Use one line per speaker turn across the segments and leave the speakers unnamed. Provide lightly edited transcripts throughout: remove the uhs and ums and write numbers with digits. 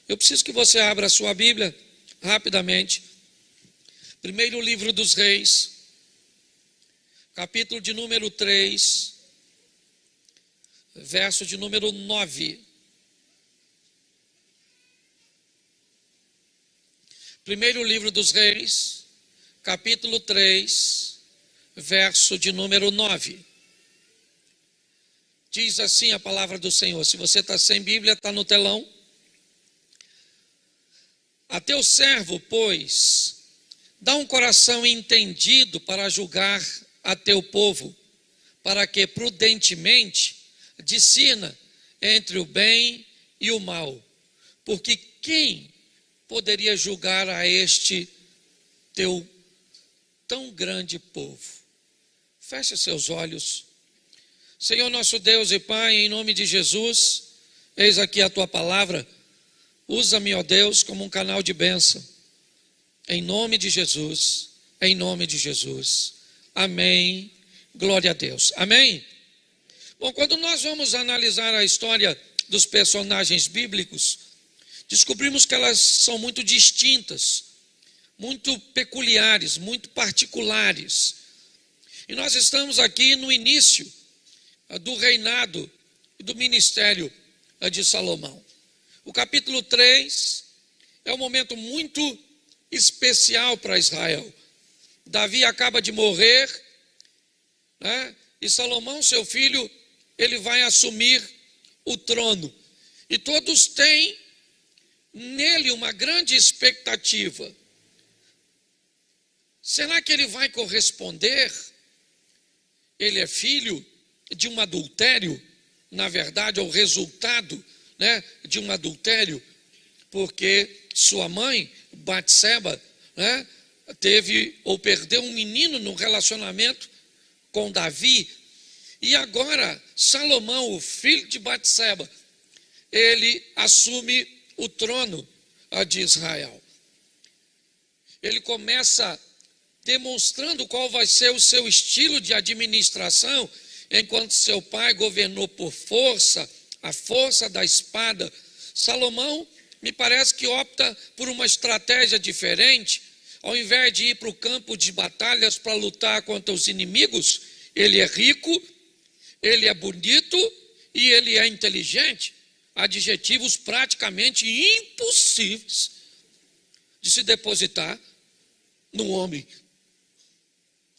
Eu preciso que você abra a sua Bíblia rapidamente. Primeiro livro dos Reis, capítulo de número 3, verso de número 9. Primeiro livro dos Reis, capítulo 3, verso de número 9. Diz assim a palavra do Senhor. Se você está sem Bíblia, está no telão. A teu servo, pois, dá um coração entendido para julgar a teu povo, para que prudentemente discina entre o bem e o mal. Porque quem poderia julgar a este teu tão grande povo? Feche seus olhos. Senhor nosso Deus e Pai, em nome de Jesus, eis aqui a tua palavra. Usa-me, ó Deus, como um canal de bênção. Em nome de Jesus, em nome de Jesus. Amém. Glória a Deus. Amém. Bom, quando nós vamos analisar a história dos personagens bíblicos, descobrimos que elas são muito distintas, muito peculiares, muito particulares. E nós estamos aqui no início do reinado e do ministério de Salomão. O capítulo 3 é um momento muito especial para Israel. Davi acaba de morrer, né? E Salomão, seu filho, ele vai assumir o trono. E todos têm nele uma grande expectativa. Será que ele vai corresponder? Ele é filho de um adultério, na verdade é o resultado, né, de um adultério, porque sua mãe, Batseba, né, teve ou perdeu um menino no relacionamento com Davi. E agora Salomão, o filho de Batseba, ele assume o trono de Israel. Ele começa demonstrando qual vai ser o seu estilo de administração, enquanto seu pai governou por força, a força da espada. Salomão, me parece que opta por uma estratégia diferente. Ao invés de ir para o campo de batalhas para lutar contra os inimigos, ele é rico, ele é bonito e ele é inteligente. Adjetivos praticamente impossíveis de se depositar no homem.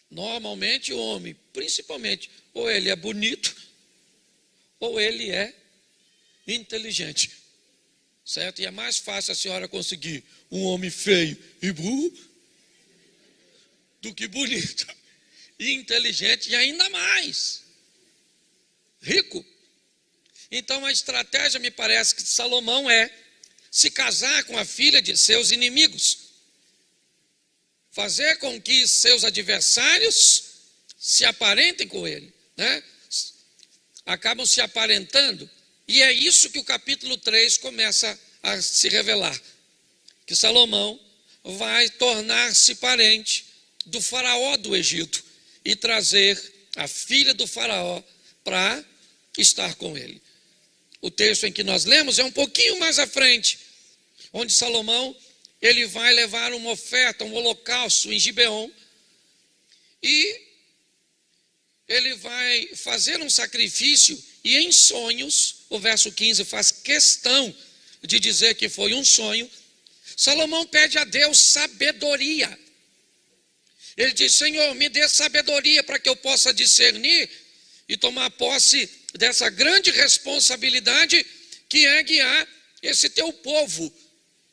Normalmente o homem, principalmente, ou ele é bonito, ou ele é inteligente, certo? E é mais fácil a senhora conseguir um homem feio e burro do que bonito e inteligente, e ainda mais rico. Então a estratégia, me parece, que de Salomão é se casar com a filha de seus inimigos, fazer com que seus adversários se aparentem com ele, né? Acabam se aparentando. E é isso que o capítulo 3 começa a se revelar, que Salomão vai tornar-se parente do faraó do Egito e trazer a filha do faraó para estar com ele. O texto em que nós lemos é um pouquinho mais à frente, onde Salomão, ele vai levar uma oferta, um holocausto em Gibeon, e ele vai fazer um sacrifício, e em sonhos, o verso 15 faz questão de dizer que foi um sonho. Salomão pede a Deus sabedoria. Ele diz: Senhor, me dê sabedoria para que eu possa discernir e tomar posse dessa grande responsabilidade que é guiar esse teu povo.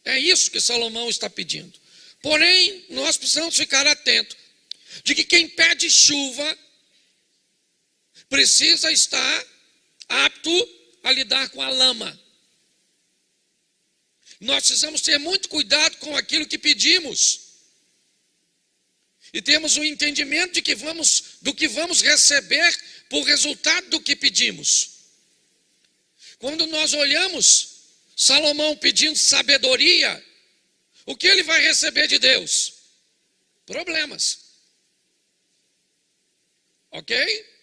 É isso que Salomão está pedindo. Porém, nós precisamos ficar atentos de que quem pede chuva precisa estar apto a lidar com a lama. Nós precisamos ter muito cuidado com aquilo que pedimos. E temos o entendimento do que vamos receber por resultado do que pedimos. Quando nós olhamos Salomão pedindo sabedoria, o que ele vai receber de Deus? Problemas. Ok?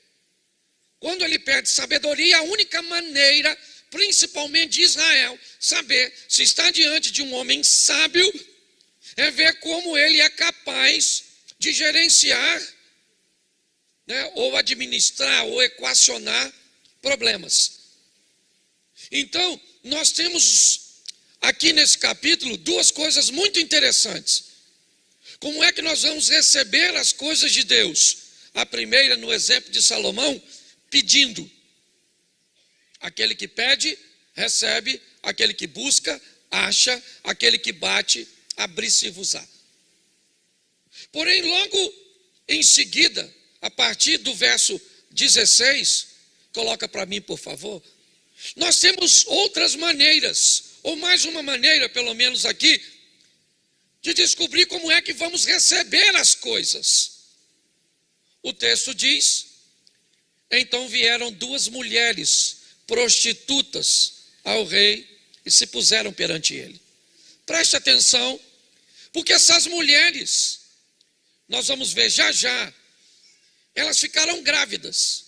Quando ele pede sabedoria, a única maneira principalmente de Israel, saber se está diante de um homem sábio, é ver como ele é capaz de gerenciar, né, ou administrar, ou equacionar problemas. Então, nós temos aqui nesse capítulo duas coisas muito interessantes. Como é que nós vamos receber as coisas de Deus? A primeira, no exemplo de Salomão, pedindo. Aquele que pede, recebe. Aquele que busca, acha. Aquele que bate, abrir-se-vos-á. Porém, logo em seguida, a partir do verso 16, coloca para mim, por favor, nós temos outras maneiras, ou mais uma maneira, pelo menos aqui, de descobrir como é que vamos receber as coisas. O texto diz: então vieram duas mulheres prostitutas ao rei e se puseram perante ele. Preste atenção, porque essas mulheres, nós vamos ver já já, elas ficaram grávidas.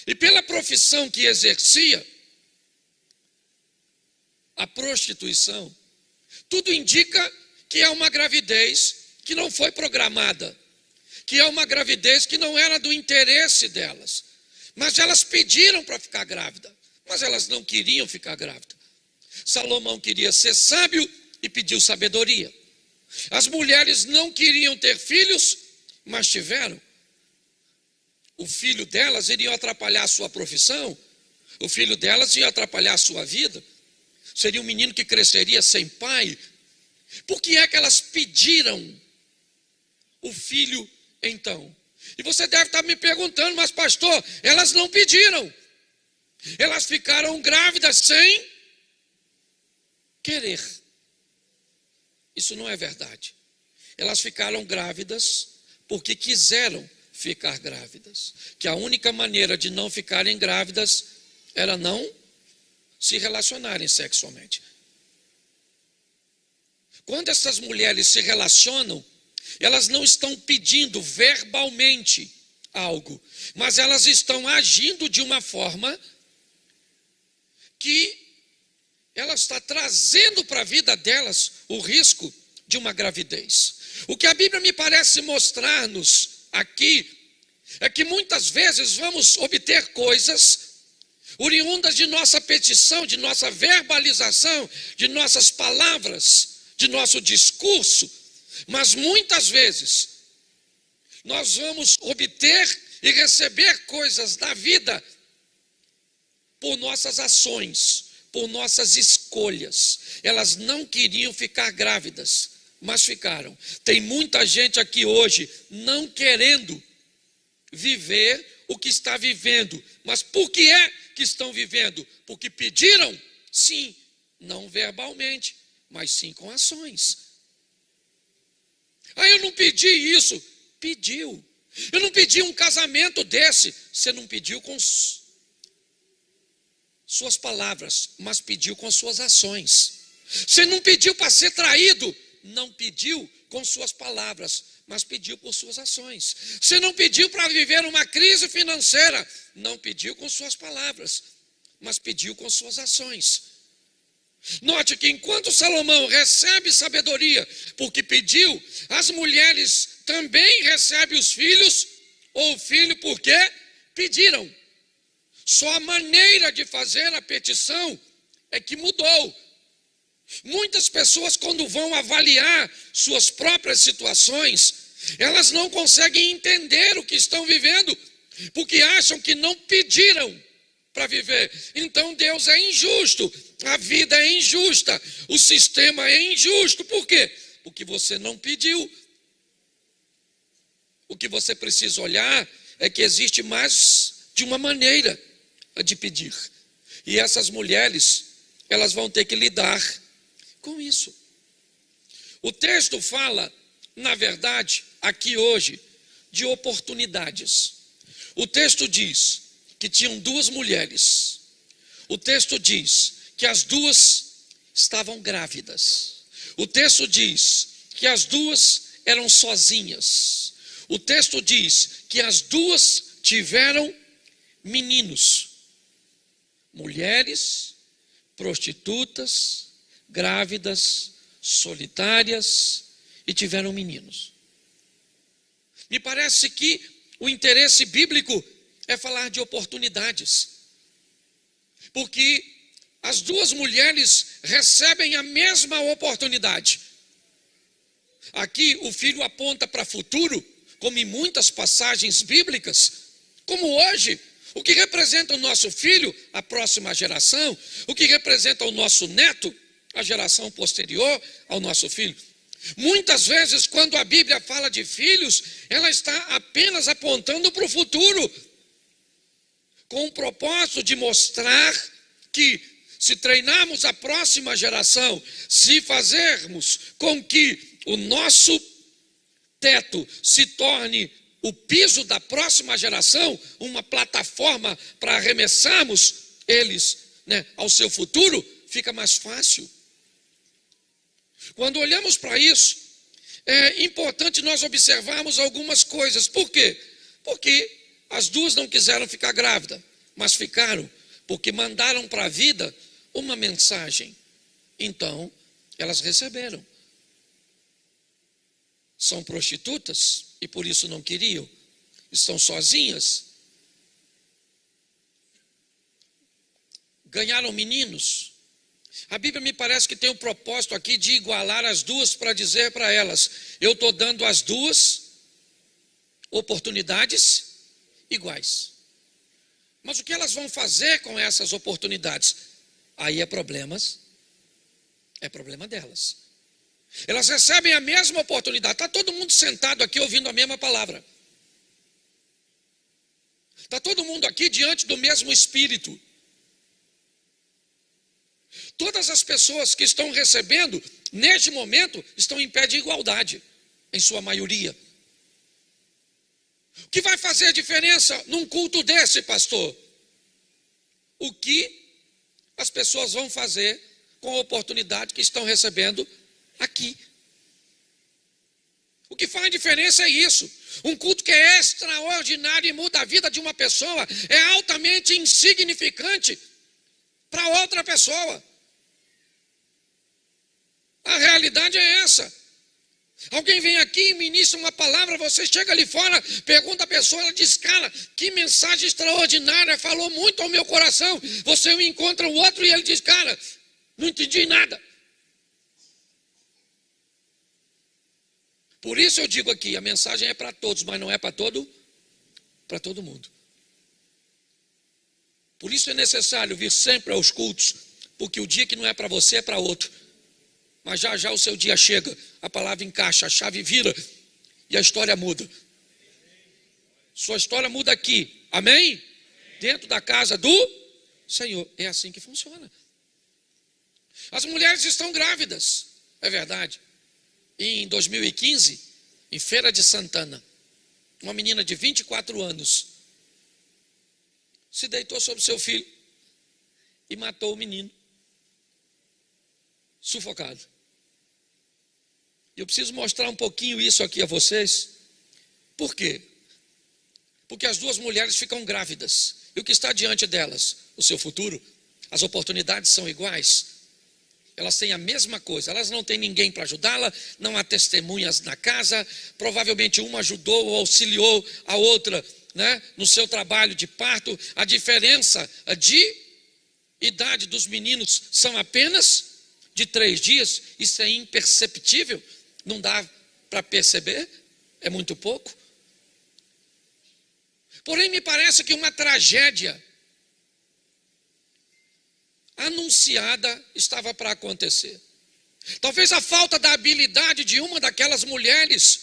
E pela profissão que exercia, a prostituição, tudo indica que é uma gravidez que não foi programada, que é uma gravidez que não era do interesse delas. Mas elas pediram para ficar grávida, mas elas não queriam ficar grávida. Salomão queria ser sábio e pediu sabedoria. As mulheres não queriam ter filhos, mas tiveram. O filho delas iria atrapalhar a sua profissão, o filho delas ia atrapalhar a sua vida. Seria um menino que cresceria sem pai. Por que é que elas pediram o filho então? E você deve estar me perguntando, mas pastor, elas não pediram. Elas ficaram grávidas sem querer. Isso não é verdade. Elas ficaram grávidas porque quiseram ficar grávidas. Que a única maneira de não ficarem grávidas era não se relacionarem sexualmente. Quando essas mulheres se relacionam, elas não estão pedindo verbalmente algo, mas elas estão agindo de uma forma que ela está trazendo para a vida delas o risco de uma gravidez. O que a Bíblia me parece mostrar-nos aqui é que muitas vezes vamos obter coisas oriundas de nossa petição, de nossa verbalização, de nossas palavras, de nosso discurso, mas muitas vezes nós vamos obter e receber coisas da vida por nossas ações, por nossas escolhas. Elas não queriam ficar grávidas, mas ficaram. Tem muita gente aqui hoje não querendo viver o que está vivendo. Mas por que é que estão vivendo? Porque pediram? Sim, não verbalmente, mas sim com ações. Ah, eu não pedi isso. Pediu. Eu não pedi um casamento desse. Você não pediu com suas palavras, mas pediu com suas ações. Você não pediu para ser traído. Não pediu com suas palavras, mas pediu por suas ações. Você não pediu para viver uma crise financeira. Não pediu com suas palavras, mas pediu com suas ações. Note que enquanto Salomão recebe sabedoria porque pediu, as mulheres também recebem os filhos, ou o filho porque pediram. Só a maneira de fazer a petição é que mudou. Muitas pessoas, quando vão avaliar suas próprias situações, elas não conseguem entender o que estão vivendo, porque acham que não pediram para viver. Então Deus é injusto, a vida é injusta, o sistema é injusto. Por quê? Porque você não pediu. O que você precisa olhar é que existe mais de uma maneira de pedir. E essas mulheres, elas vão ter que lidar com isso. O texto fala, na verdade, aqui hoje, de oportunidades. O texto diz que tinham duas mulheres. O texto diz que as duas estavam grávidas. O texto diz que as duas eram sozinhas. O texto diz que as duas tiveram meninos. Mulheres prostitutas, grávidas, solitárias e tiveram meninos. Me parece que o interesse bíblico é falar de oportunidades, porque as duas mulheres recebem a mesma oportunidade. Aqui o filho aponta para o futuro, como em muitas passagens bíblicas, como hoje, o que representa o nosso filho, a próxima geração, o que representa o nosso neto, a geração posterior ao nosso filho. Muitas vezes, quando a Bíblia fala de filhos, ela está apenas apontando para o futuro, com o propósito de mostrar que, se treinarmos a próxima geração, se fazermos com que o nosso teto se torne o piso da próxima geração, uma plataforma para arremessarmos eles, ao seu futuro, fica mais fácil. Quando olhamos para isso, é importante nós observarmos algumas coisas. Por quê? Porque as duas não quiseram ficar grávidas, mas ficaram porque mandaram para a vida uma mensagem. Então, elas receberam. São prostitutas e por isso não queriam. Estão sozinhas. Ganharam meninos. A Bíblia me parece que tem o propósito aqui de igualar as duas para dizer para elas: eu estou dando as duas oportunidades iguais. Mas o que elas vão fazer com essas oportunidades? Aí é problema delas. Elas recebem a mesma oportunidade. Está todo mundo sentado aqui ouvindo a mesma palavra. Está todo mundo aqui diante do mesmo Espírito. Todas as pessoas que estão recebendo, neste momento, estão em pé de igualdade, em sua maioria. O que vai fazer diferença num culto desse, pastor? O que as pessoas vão fazer com a oportunidade que estão recebendo aqui. O que faz diferença é isso. Um culto que é extraordinário e muda a vida de uma pessoa é altamente insignificante para outra pessoa. A realidade é essa. Alguém vem aqui e ministra uma palavra, você chega ali fora, pergunta a pessoa, ela diz: cara, que mensagem extraordinária, falou muito ao meu coração. Você encontra o outro e ele diz: cara, não entendi nada. Por isso eu digo aqui, a mensagem é para todos, mas não é para todo mundo. Por isso é necessário vir sempre aos cultos, porque o dia que não é para você é para outro. Mas já já o seu dia chega, a palavra encaixa, a chave vira e a história muda. Sua história muda aqui, amém? Dentro da casa do Senhor. É assim que funciona. As mulheres estão grávidas, é verdade. Em 2015, em Feira de Santana, uma menina de 24 anos se deitou sobre seu filho e matou o menino, sufocado. Eu preciso mostrar um pouquinho isso aqui a vocês. Por quê? Porque as duas mulheres ficam grávidas. E o que está diante delas? O seu futuro. As oportunidades são iguais. Elas têm a mesma coisa. Elas não têm ninguém para ajudá-la, não há testemunhas na casa. Provavelmente uma ajudou ou auxiliou a outra, no seu trabalho de parto. A diferença de idade dos meninos são apenas de 3 dias. Isso é imperceptível. Não dá para perceber, é muito pouco. Porém, me parece que uma tragédia anunciada estava para acontecer. Talvez a falta da habilidade de uma daquelas mulheres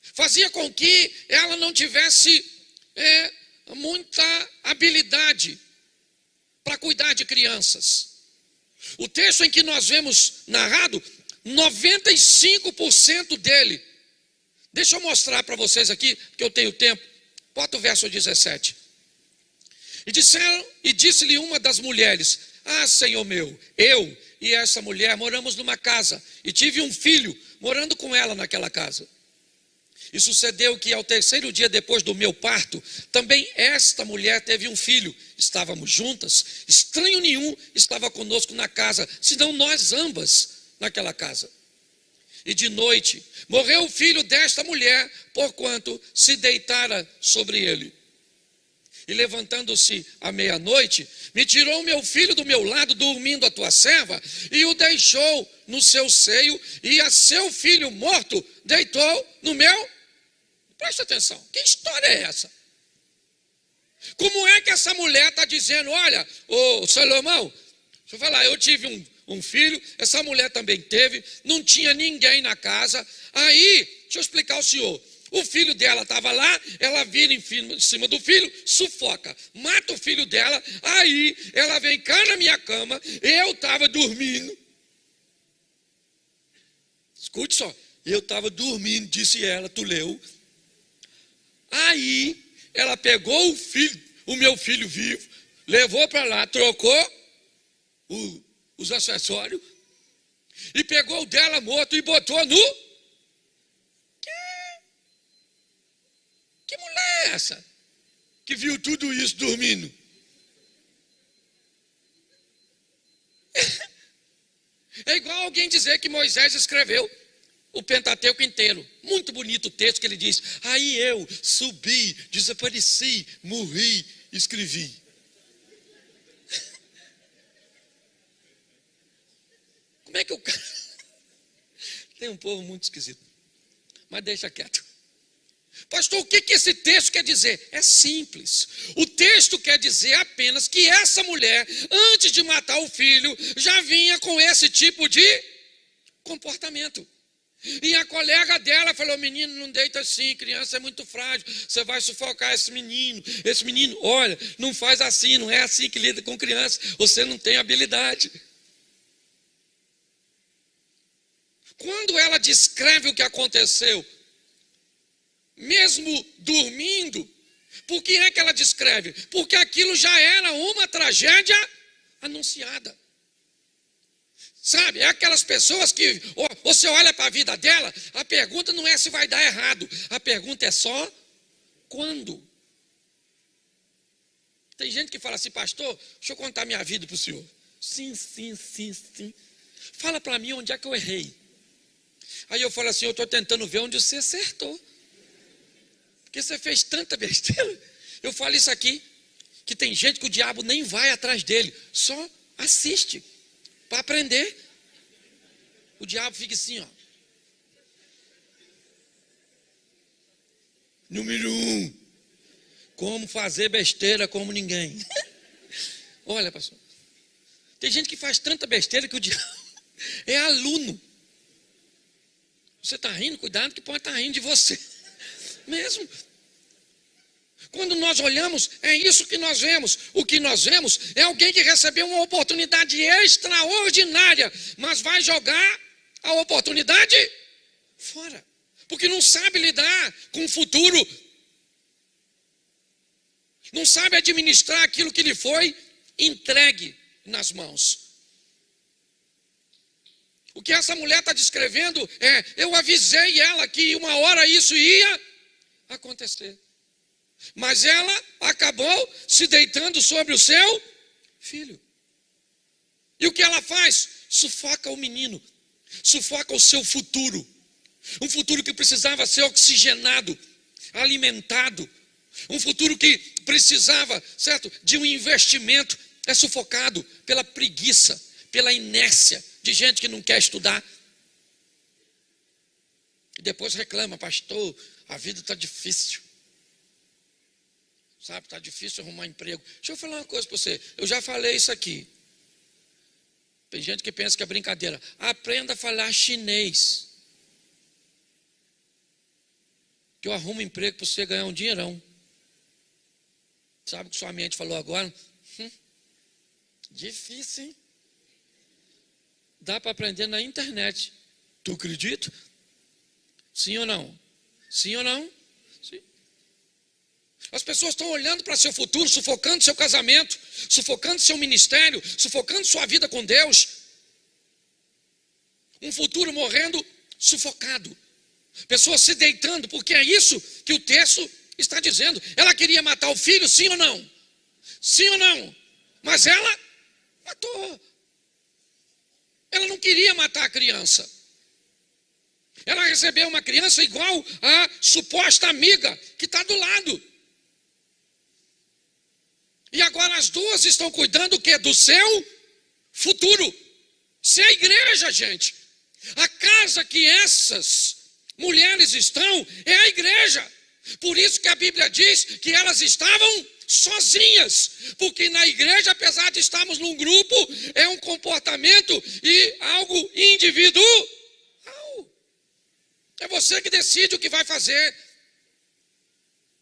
fazia com que ela não tivesse muita habilidade para cuidar de crianças. O texto em que nós vemos narrado, 95% dele. Deixa eu mostrar para vocês aqui, porque eu tenho tempo. Bota o verso 17. E disse-lhe uma das mulheres: ah, Senhor meu, eu e essa mulher moramos numa casa e tive um filho morando com ela naquela casa. E sucedeu que ao terceiro dia depois do meu parto, também esta mulher teve um filho. Estávamos juntas, estranho nenhum estava conosco na casa, senão nós ambas naquela casa. E de noite morreu o filho desta mulher, porquanto se deitara sobre ele. E levantando-se à meia-noite, me tirou meu filho do meu lado, dormindo a tua serva, e o deixou no seu seio, e a seu filho morto deitou no meu. Presta atenção, que história é essa? Como é que essa mulher está dizendo, olha, ô Salomão, deixa eu falar, eu tive um filho, essa mulher também teve, não tinha ninguém na casa, aí, deixa eu explicar ao senhor, o filho dela estava lá, ela vira em cima do filho, sufoca, mata o filho dela, aí ela vem cá na minha cama, eu estava dormindo, escute só, eu estava dormindo, disse ela, tu leu, aí ela pegou o meu filho vivo, levou para lá, trocou os acessórios e pegou o dela morto e botou no... Que mulher é essa que viu tudo isso dormindo? É igual alguém dizer que Moisés escreveu o Pentateuco inteiro. Muito bonito o texto que ele diz. Aí eu subi, desapareci, morri, escrevi. Como é que o cara... Tem um povo muito esquisito. Mas deixa quieto. Pastor, o que esse texto quer dizer? É simples. O texto quer dizer apenas que essa mulher, antes de matar o filho, já vinha com esse tipo de comportamento. E a colega dela falou, menino, não deita assim, criança é muito frágil, você vai sufocar esse menino, olha, não faz assim, não é assim que lida com criança, você não tem habilidade. Quando ela descreve o que aconteceu, mesmo dormindo, por que é que ela descreve? Porque aquilo já era uma tragédia anunciada. Sabe, é aquelas pessoas que você olha para a vida dela, a pergunta não é se vai dar errado, a pergunta é só quando. Tem gente que fala assim, pastor, deixa eu contar minha vida para o senhor. Sim. Fala para mim onde é que eu errei. Aí eu falo assim, eu estou tentando ver onde você acertou. Porque você fez tanta besteira. Eu falo isso aqui, que tem gente que o diabo nem vai atrás dele, só assiste, para aprender. O diabo fica assim, ó. Número 1, como fazer besteira como ninguém. Olha, pastor, tem gente que faz tanta besteira que o diabo é aluno. Você está rindo, cuidado que pode estar rindo de você. Mesmo. Quando nós olhamos, é isso que nós vemos. O que nós vemos é alguém que recebeu uma oportunidade extraordinária, mas vai jogar a oportunidade fora, porque não sabe lidar com o futuro, não sabe administrar aquilo que lhe foi entregue nas mãos. O que essa mulher está descrevendo é, eu avisei ela que uma hora isso ia acontecer. Mas ela acabou se deitando sobre o seu filho. E o que ela faz? Sufoca o menino, sufoca o seu futuro. Um futuro que precisava ser oxigenado, alimentado. Um futuro que precisava, certo, de um investimento. É sufocado pela preguiça, pela inércia de gente que não quer estudar. E depois reclama, pastor, a vida está difícil. Sabe, está difícil arrumar emprego. Deixa eu falar uma coisa para você. Eu já falei isso aqui. Tem gente que pensa que é brincadeira. Aprenda a falar chinês. Que eu arrumo emprego para você ganhar um dinheirão. Sabe o que sua mente falou agora? Difícil, hein? Dá para aprender na internet. Tu acredita? Sim ou não? Sim ou não? Sim. As pessoas estão olhando para seu futuro, sufocando seu casamento, sufocando seu ministério, sufocando sua vida com Deus. Um futuro morrendo sufocado. Pessoas se deitando, porque é isso que o texto está dizendo. Ela queria matar o filho, sim ou não? Sim ou não? Mas ela matou. Ela não queria matar a criança. Ela recebeu uma criança igual a suposta amiga que está do lado. E agora as duas estão cuidando o quê? Do seu futuro. Se a igreja, gente, a casa que essas mulheres estão é a igreja. Por isso que a Bíblia diz que elas estavam sozinhas, porque na igreja, apesar de estarmos num grupo, é um comportamento e algo individual. É você que decide o que vai fazer.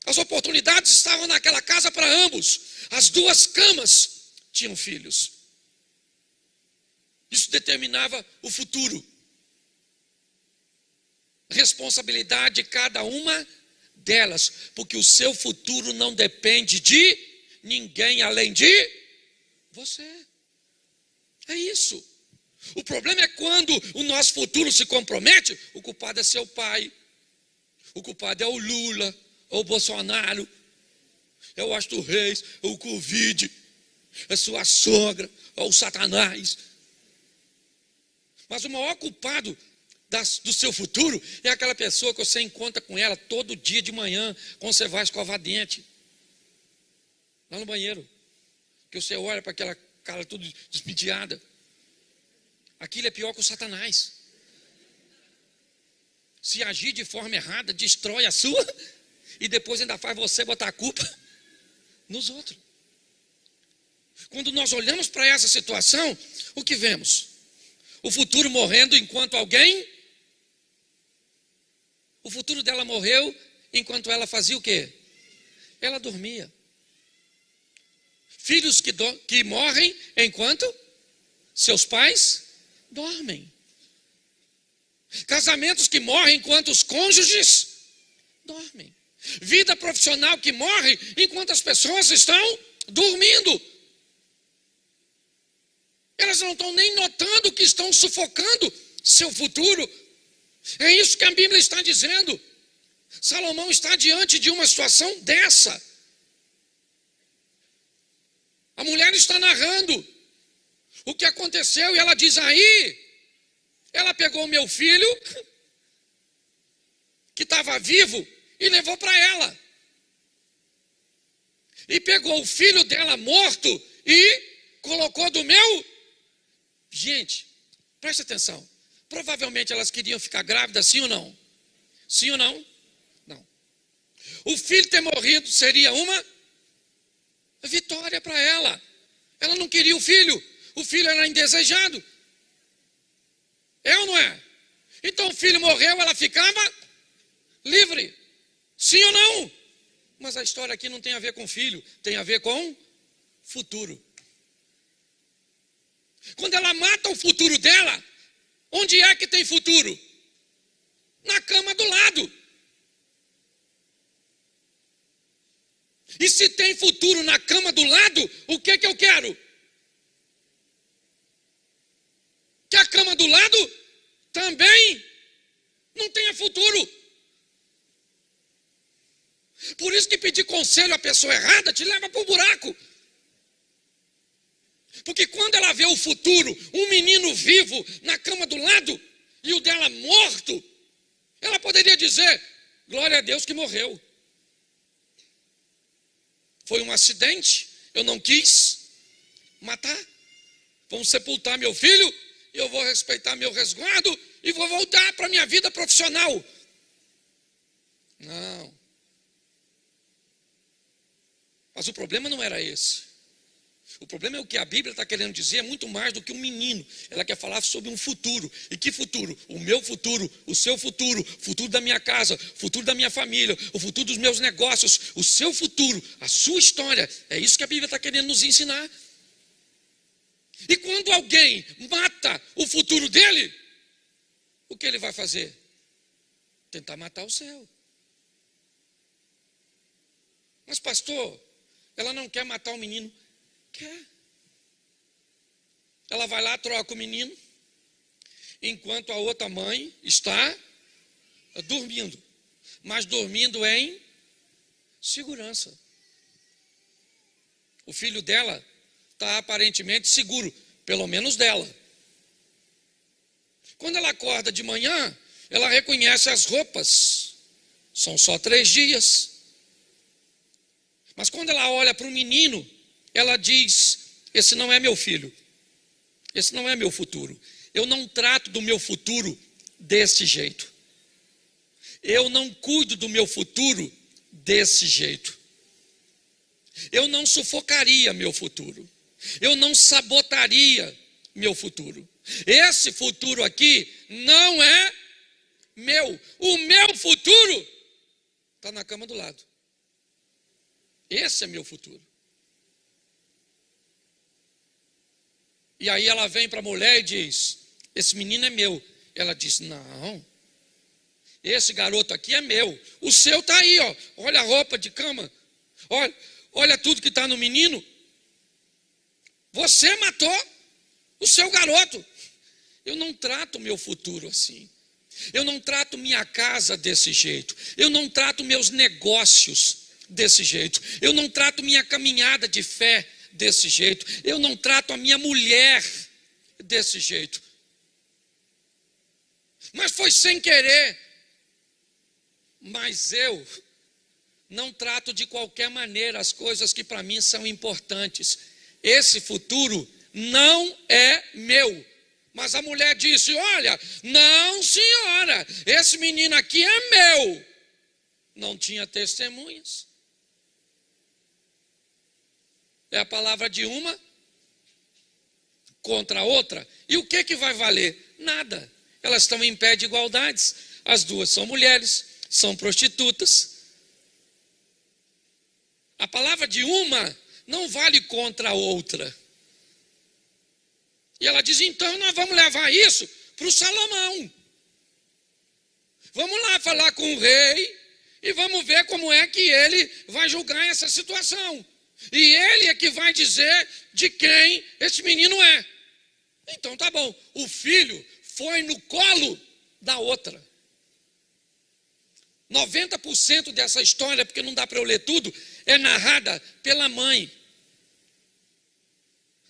As oportunidades estavam naquela casa para ambos. As duas camas tinham filhos. Isso determinava o futuro. Responsabilidade de cada uma delas, porque o seu futuro não depende de ninguém além de você. É isso. O problema é quando o nosso futuro se compromete, o culpado é seu pai, o culpado é o Lula, ou o Bolsonaro, é o Astro Reis, ou o Covid, é sua sogra, ou o Satanás. Mas o maior culpado do seu futuro é aquela pessoa que você encontra com ela todo dia de manhã, quando você vai escovar dente, lá no banheiro, que você olha para aquela cara toda despediada. Aquilo é pior que o Satanás. Se agir de forma errada, destrói a sua e depois ainda faz você botar a culpa nos outros. Quando nós olhamos para essa situação, o que vemos? O futuro morrendo enquanto alguém... O futuro dela morreu enquanto ela fazia o quê? Ela dormia. Filhos que morrem enquanto seus pais dormem. Casamentos que morrem enquanto os cônjuges dormem. Vida profissional que morre enquanto as pessoas estão dormindo. Elas não estão nem notando que estão sufocando seu futuro. É isso que a Bíblia está dizendo. Salomão está diante de uma situação dessa. A mulher está narrando o que aconteceu e ela diz aí, ela pegou o meu filho, que estava vivo, e levou para ela. E pegou o filho dela morto e colocou do meu... Gente, preste atenção. Provavelmente elas queriam ficar grávidas, sim ou não? Sim ou não? Não. O filho ter morrido seria uma vitória para ela. Ela não queria o filho era indesejado. É ou não é? Então o filho morreu, ela ficava livre. Sim ou não? Mas a história aqui não tem a ver com filho, tem a ver com futuro. Quando ela mata o futuro dela, onde é que tem futuro? Na cama do lado. E se tem futuro na cama do lado, o que eu quero? Que a cama do lado também não tenha futuro. Por isso que pedir conselho à pessoa errada te leva para o buraco. Porque quando ela vê o futuro, um menino vivo na cama do lado e o dela morto, ela poderia dizer, glória a Deus que morreu. Foi um acidente, eu não quis matar. Vamos sepultar meu filho, e eu vou respeitar meu resguardo e vou voltar para a minha vida profissional. Não. Mas o problema não era esse. O problema é o que a Bíblia está querendo dizer, é muito mais do que um menino. Ela quer falar sobre um futuro. E que futuro? O meu futuro, o seu futuro, o futuro da minha casa, o futuro da minha família, o futuro dos meus negócios, o seu futuro, a sua história. É isso que a Bíblia está querendo nos ensinar. E quando alguém mata o futuro dele, o que ele vai fazer? Tentar matar o seu. Mas pastor, ela não quer matar o menino. Quer. Ela vai lá, troca o menino, enquanto a outra mãe está dormindo, mas dormindo em segurança. O filho dela está aparentemente seguro, pelo menos dela. Quando ela acorda de manhã, ela reconhece as roupas. São só 3 dias. Mas quando ela olha para o menino, ela diz: esse não é meu filho. Esse não é meu futuro. Eu não trato do meu futuro desse jeito. Eu não cuido do meu futuro desse jeito. Eu não sufocaria meu futuro. Eu não sabotaria meu futuro. Esse futuro aqui não é meu. O meu futuro está na cama do lado. Esse é meu futuro. E aí ela vem para a mulher e diz: esse menino é meu. Ela diz: não, esse garoto aqui é meu. O seu está aí, ó. Olha a roupa de cama. Olha tudo que está no menino. Você matou o seu garoto. Eu não trato meu futuro assim. Eu não trato minha casa desse jeito. Eu não trato meus negócios desse jeito. Eu não trato minha caminhada de fé desse jeito. Eu não trato a minha mulher desse jeito. Mas foi sem querer. Mas eu não trato de qualquer maneira as coisas que para mim são importantes. Esse futuro não é meu. Mas a mulher disse: olha, não senhora, esse menino aqui é meu. Não tinha testemunhas. É a palavra de uma contra a outra. E o que vai valer? Nada. Elas estão em pé de igualdades. As duas são mulheres, são prostitutas. A palavra de uma não vale contra a outra. E ela diz: então nós vamos levar isso para o Salomão. Vamos lá falar com o rei e vamos ver como é que ele vai julgar essa situação. E ele é que vai dizer de quem esse menino é. Então tá bom, o filho foi no colo da outra. 90% dessa história, porque não dá para eu ler tudo, é narrada pela mãe.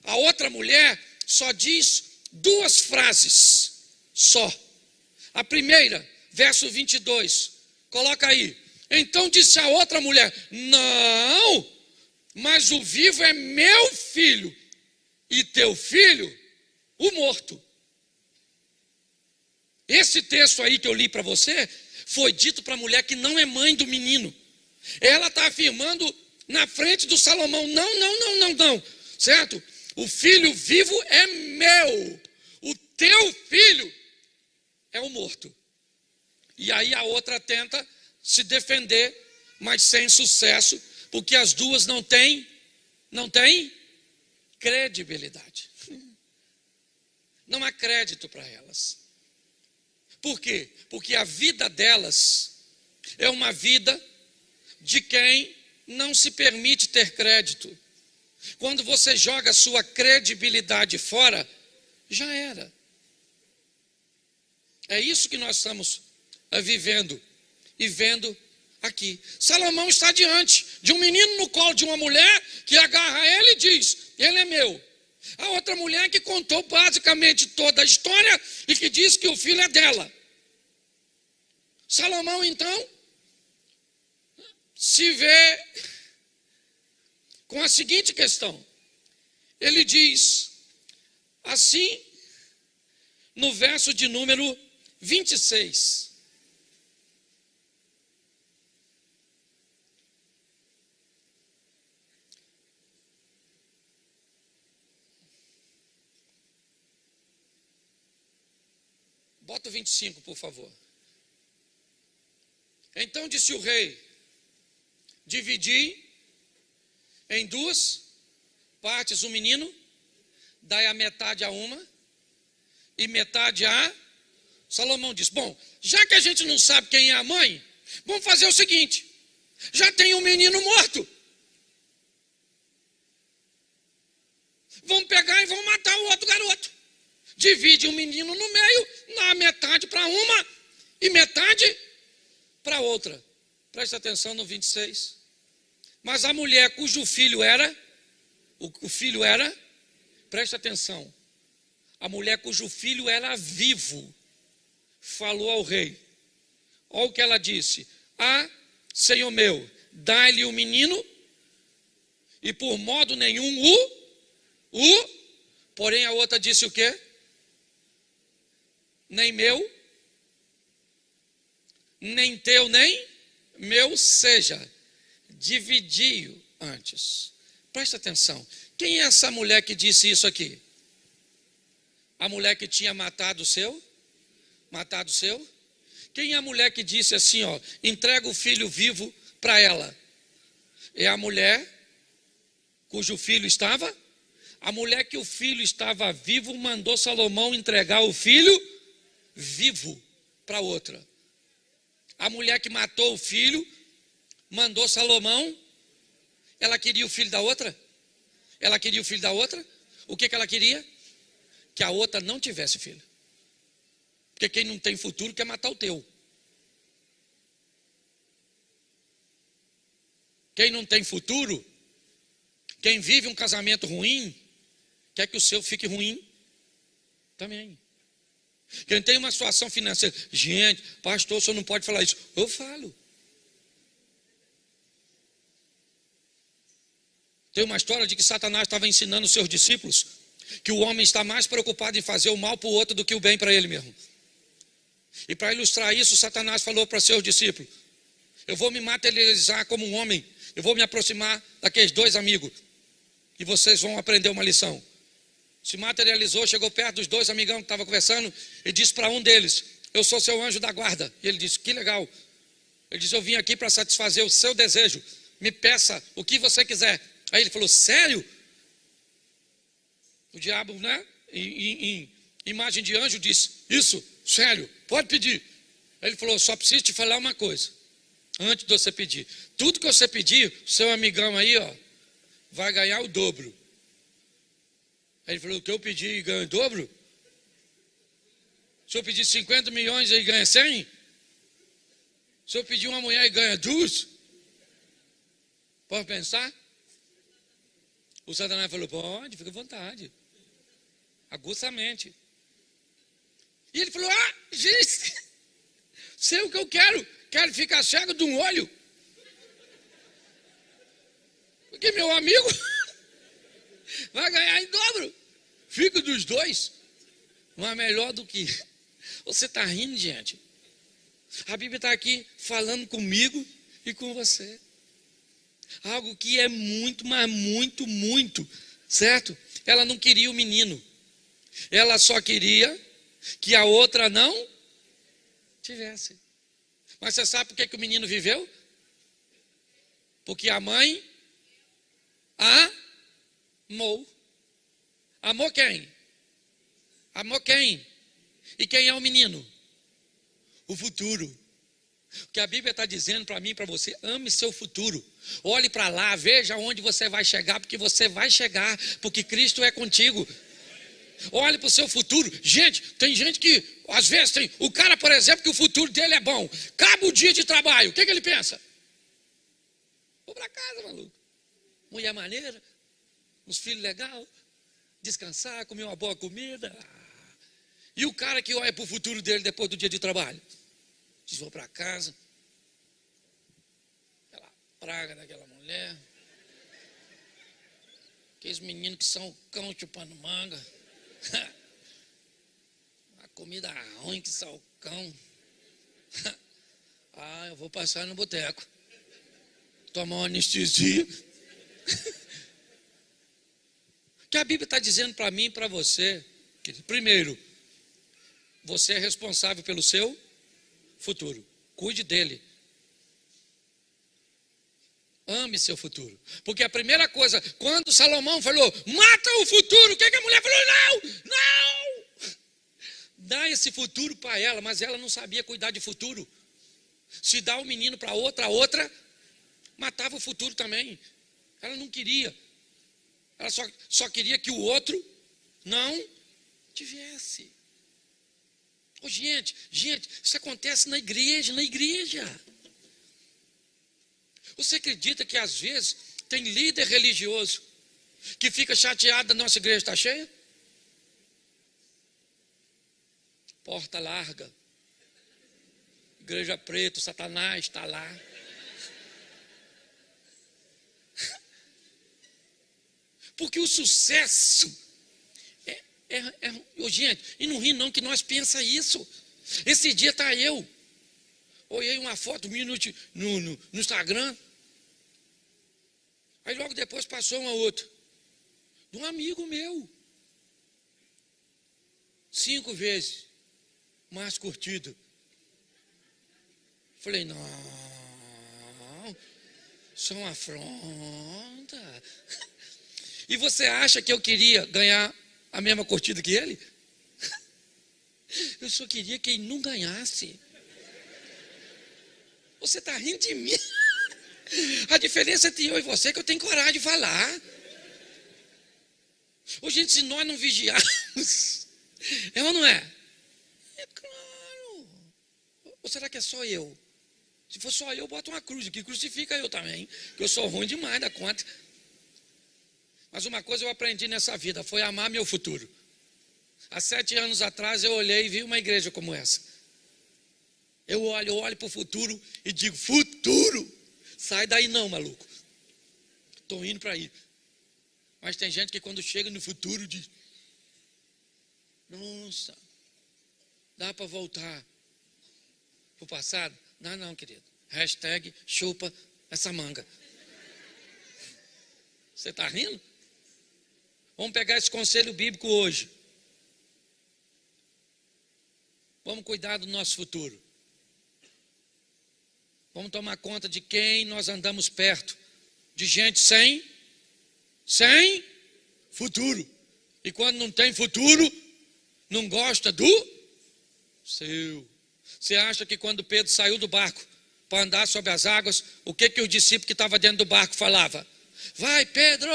A outra mulher só diz 2 frases, só. A primeira, verso 22, coloca aí. Então disse a outra mulher: não, mas o vivo é meu filho, e teu filho, o morto. Esse texto aí que eu li para você, foi dito para a mulher que não é mãe do menino. Ela está afirmando na frente do Salomão: não, certo? O filho vivo é meu, o teu filho é o morto. E aí a outra tenta se defender, mas sem sucesso, porque as duas não têm credibilidade. Não há crédito para elas. Por quê? Porque a vida delas é uma vida de quem não se permite ter crédito. Quando você joga a sua credibilidade fora, já era. É isso que nós estamos vivendo e vendo aqui. Salomão está diante de um menino no colo de uma mulher que agarra ele e diz: ele é meu. A outra mulher que contou basicamente toda a história e que diz que o filho é dela. Salomão então se vê com a seguinte questão. Ele diz assim no verso de número 26. Bota o 25, por favor. Então disse o rei: dividi em 2 partes o menino, dai a metade a uma e metade a... Salomão disse: bom, já que a gente não sabe quem é a mãe, vamos fazer o seguinte: já tem um menino morto, vamos pegar e vamos matar o outro garoto. Divide o menino no meio, dá metade para uma e metade para outra. Presta atenção no 26. Mas a mulher cujo filho era, o filho era, presta atenção, a mulher cujo filho era vivo, falou ao rei. Olha o que ela disse: ah, senhor meu, dá-lhe o menino, e por modo nenhum porém a outra disse o quê? Nem meu, nem teu, nem meu seja. Dividiu antes. Presta atenção. Quem é essa mulher que disse isso aqui? A mulher que tinha matado o seu? Matado o seu? Quem é a mulher que disse assim, ó, entrega o filho vivo para ela? É a mulher cujo filho estava? A mulher que o filho estava vivo mandou Salomão entregar o filho vivo para outra. A mulher que matou o filho mandou Salomão. Ela queria o filho da outra? Ela queria o filho da outra? O que ela queria? Que a outra não tivesse filho. Porque quem não tem futuro quer matar o teu. Quem não tem futuro, quem vive um casamento ruim, quer que o seu fique ruim também. Quem tem uma situação financeira, gente, pastor, o senhor não pode falar isso. Eu falo. Tem uma história de que Satanás estava ensinando os seus discípulos que o homem está mais preocupado em fazer o mal para o outro do que o bem para ele mesmo. E para ilustrar isso, Satanás falou para seus discípulos: eu vou me materializar como um homem, eu vou me aproximar daqueles dois amigos e vocês vão aprender uma lição. Se materializou, chegou perto dos dois amigão que estavam conversando e disse para um deles: eu sou seu anjo da guarda. E ele disse: que legal. Ele disse: eu vim aqui para satisfazer o seu desejo, me peça o que você quiser. Aí ele falou: sério? O diabo, né, em imagem de anjo, disse: isso, sério, pode pedir. Aí ele falou: só preciso te falar uma coisa antes de você pedir. Tudo que você pedir, o seu amigão aí, ó, vai ganhar o dobro. Aí ele falou: o que eu pedi e ganho o dobro? Se eu pedir 50 milhões e ganha 100? Se eu pedir uma mulher e ganha 2? Pode pensar? O Satanás falou: pode, fica à vontade. Aguça a mente. E ele falou: ah, gente, sei o que eu quero ficar cego de um olho. Porque meu amigo vai ganhar em dobro. Fica dos dois. Mas melhor do que... Você está rindo, gente? A Bíblia está aqui falando comigo e com você. Algo que é muito, mas muito, muito, certo? Ela não queria o menino. Ela só queria que a outra não tivesse. Mas você sabe por que o menino viveu? Porque a mãe amou. Amou quem? Amou quem? E quem é o menino? O futuro. O que a Bíblia está dizendo para mim e para você: ame seu futuro. Olhe para lá, veja onde você vai chegar, porque você vai chegar, porque Cristo é contigo. Olhe para o seu futuro. Gente, tem gente que, às vezes, tem o cara, por exemplo, que o futuro dele é bom. Acaba o dia de trabalho, o que ele pensa? Vou para casa, maluco. Mulher maneira, uns filhos legais, descansar, comer uma boa comida. E o cara que olha para o futuro dele depois do dia de trabalho? Diz: vou para casa. Aquela praga daquela mulher. Aqueles meninos que são cão chupando manga. A comida ruim que são cão. Ah, eu vou passar no boteco. Tomar uma anestesia. O que a Bíblia está dizendo para mim e para você? Primeiro, você é responsável pelo seu futuro. Cuide dele. Ame seu futuro. Porque a primeira coisa, quando Salomão falou: mata o futuro, o que a mulher falou? Não! Dá esse futuro para ela, mas ela não sabia cuidar de futuro. Se dá o menino para outra, a outra matava o futuro também. Ela não queria. Ela só queria que o outro não tivesse. Oh, gente, isso acontece na igreja. Você acredita que às vezes tem líder religioso que fica chateado da nossa igreja estar cheia? Porta larga, igreja preta, Satanás está lá. Porque o sucesso gente, e não ri não que nós pensa isso. Esse dia está eu olhei uma foto minha no Instagram, aí logo depois passou uma outra de um amigo meu, 5 vezes mais curtido. Falei, não, isso é uma afronta. E você acha que eu queria ganhar a mesma curtida que ele? Eu só queria que ele não ganhasse. Você está rindo de mim? A diferença entre eu e você é que eu tenho coragem de falar. Ô, gente, se nós não vigiarmos, é ou não é? É claro. Ou será que é só eu? Se for só eu, boto uma cruz aqui, crucifica eu também, que eu sou ruim demais da conta. Mas uma coisa eu aprendi nessa vida, foi amar meu futuro. Há 7 anos atrás eu olhei e vi uma igreja como essa. Eu olho para o futuro e digo, futuro, sai daí não, maluco. Estou indo para aí. Mas tem gente que quando chega no futuro diz, nossa, dá para voltar para o passado? Não, querido. Hashtag chupa essa manga. Você está rindo? Vamos pegar esse conselho bíblico hoje. Vamos cuidar do nosso futuro. Vamos tomar conta de quem nós andamos perto. De gente sem futuro. E quando não tem futuro, não gosta do seu. Você acha que quando Pedro saiu do barco para andar sobre as águas, o que o discípulo que estava dentro do barco falava? Vai, Pedro!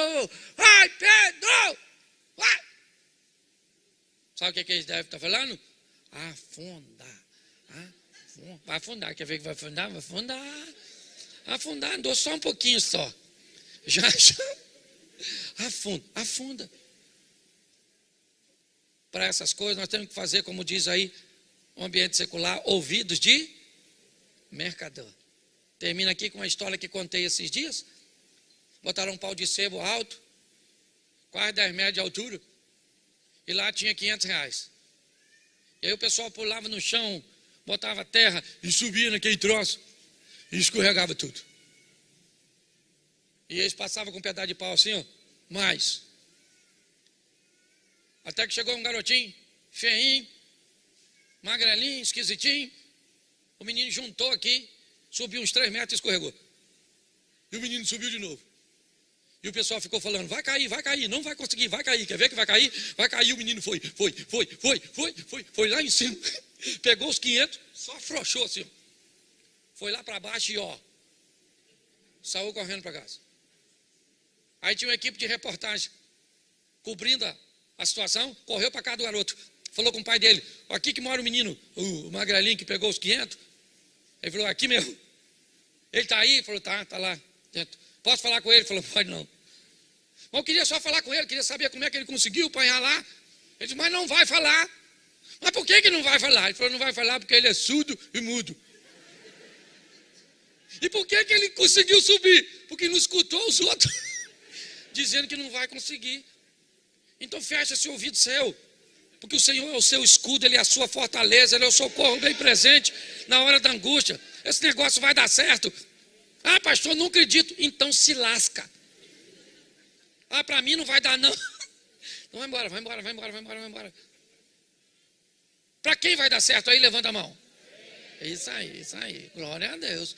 Vai, Pedro! Vai! Sabe o que eles devem estar falando? Afundar. Vai afundar. Quer ver que vai afundar? Vai afundar. Afundar, andou só um pouquinho só. Já. Afunda. Para essas coisas, nós temos que fazer, como diz aí, o ambiente secular, ouvidos de mercador. Termina aqui com uma história que contei esses dias. Botaram um pau de sebo alto, quase 10 metros de altura, e lá tinha R$500. E aí o pessoal pulava no chão, botava terra e subia naquele troço, e escorregava tudo. E eles passavam com um pedaço de pau assim, ó, mais. Até que chegou um garotinho, feinho, magrelinho, esquisitinho. O menino juntou aqui, subiu uns 3 metros e escorregou. E o menino subiu de novo. E o pessoal ficou falando, vai cair, não vai conseguir, vai cair, quer ver que vai cair? Vai cair, o menino foi lá em cima, pegou os 500, só afrouxou assim, foi lá para baixo e saiu correndo para casa. Aí tinha uma equipe de reportagem, cobrindo a situação, correu para casa do garoto, falou com o pai dele, aqui que mora o menino, o magrelinho que pegou os 500, ele falou, aqui mesmo, ele está aí? Ele falou, tá lá dentro. Posso falar com ele? Ele falou, pode não. Mas eu queria só falar com ele, queria saber como é que ele conseguiu apanhar lá. Ele disse, mas não vai falar. Mas por que não vai falar? Ele falou, não vai falar porque ele é surdo e mudo. E por que ele conseguiu subir? Porque não escutou os outros, dizendo que não vai conseguir. Então fecha esse ouvido seu, porque o Senhor é o seu escudo, Ele é a sua fortaleza, Ele é o socorro bem presente na hora da angústia. Esse negócio vai dar certo. Ah, pastor, não acredito. Então se lasca. Ah, para mim não vai dar, não. Então vai embora. Para quem vai dar certo aí, levanta a mão. Isso aí. Glória a Deus.